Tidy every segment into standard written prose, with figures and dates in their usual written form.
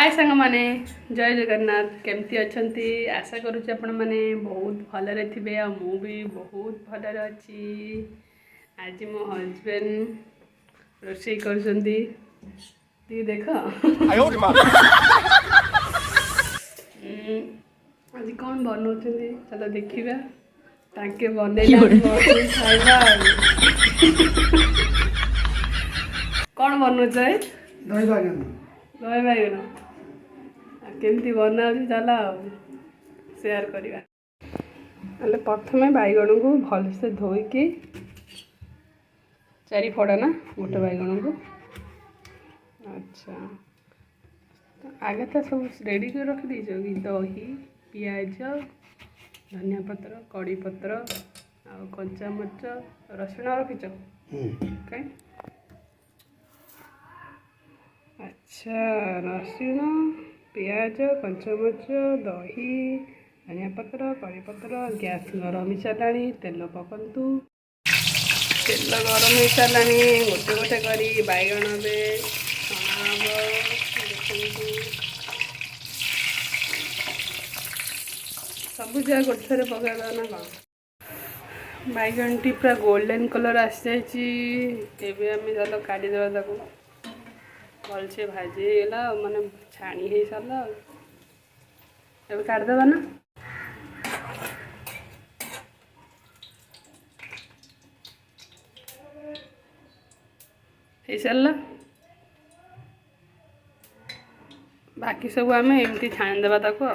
हाय सांग माने जय जगन्नाथ केमती अच्छंती आशा करूँ आपण मैंने बहुत भलरे थे आ मु भी बहुत भलरे अच्छी। आज मो हजबैंड रोषे कर देख आज कौन बनाऊँ चलो देखा ताके बनइला खाइबा कौन बनाऊँ दही बाइगन दही बाइगन केमती बना चल सेयार करवा। प्रथम बैगण को भलसे धोईकी चारि फड़ा ना गोटे बैगण को अच्छा आगे तो सब रेडी कर रखी दीच कि दही पियाज धनिया पत्र कड़ी पत्र आ कंचा मरच रसुण रखीच ओके। अच्छा रसुण पियाज कंचामच दही धनिया पत्र कड़ी पत्र गैस गरम हो सारा तेल पकंतु तेल गरम हो सारा गोटे गोटे करी बैगण बे छणा देखु सब जगह गोटे थरे पकड़ा ना कौन बैगण टी पूरा गोल्डन कलर आसी जाइए आम चल काढ़ीदेवा भलसे भाजीगला माने छाणी हो सारा अब काढ़ीदेवा ना हो सारा बाकी सब आम एमती छाणीदेवा ताको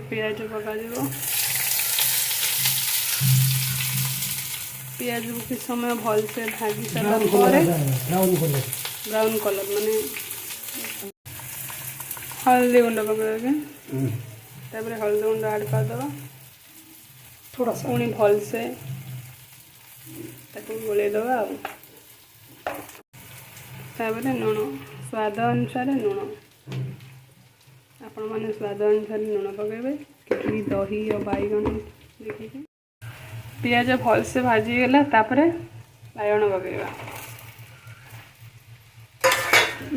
पियाज पका पियाज को किस समय भल से भाजी सारा ब्राउन कलर माने हल्दी गुंड पकड़े हल्दी गुंड ऐड करदे थोड़ा सा पुणी भल से गोलेदवा लुण स्वाद अनुसार लुण आपण मैंने स्वाद अनुसार लुण पकेबे कि दही और बैगन देखिए पियाज भल से भाजीगला बैगण पकेबा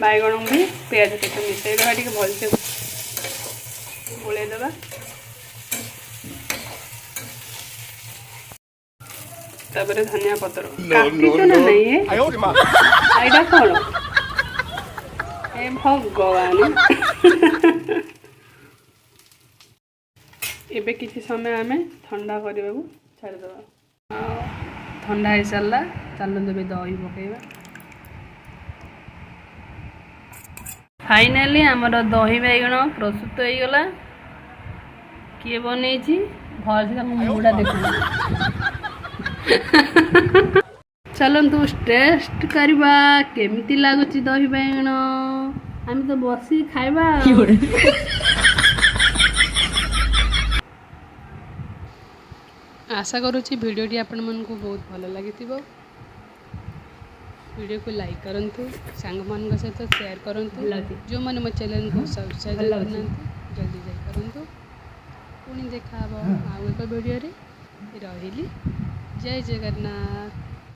बैगण भी पियाज सहित मिसईदेवा टी भल से गोलेदवा धनिया पत्र काटिच ना नहीं आईटा कौन ए भगवान एबे किसी समय आम ठंडा करने को छाड़देवा ठंडा हो सारा चलो देवे दही पकेबा फाइनाली आमर दही बैगण प्रस्तुत हो गला किए बन भल से मुड़ा देख चलतु टेस्ट करवा केमती लगुच दही बैगण आम तो बसी खाइबा आशा करुँची भिडियोटी आपण मन को बहुत भल लगी वीडियो को लाइक करूँ सांग मान सहित शेयर करूँ जो मैंने मो चैनल को सब्सक्राइब करना जल्दी जाई करूँ पुणी देखा आउ एक वीडियो रही जय जगन्नाथ।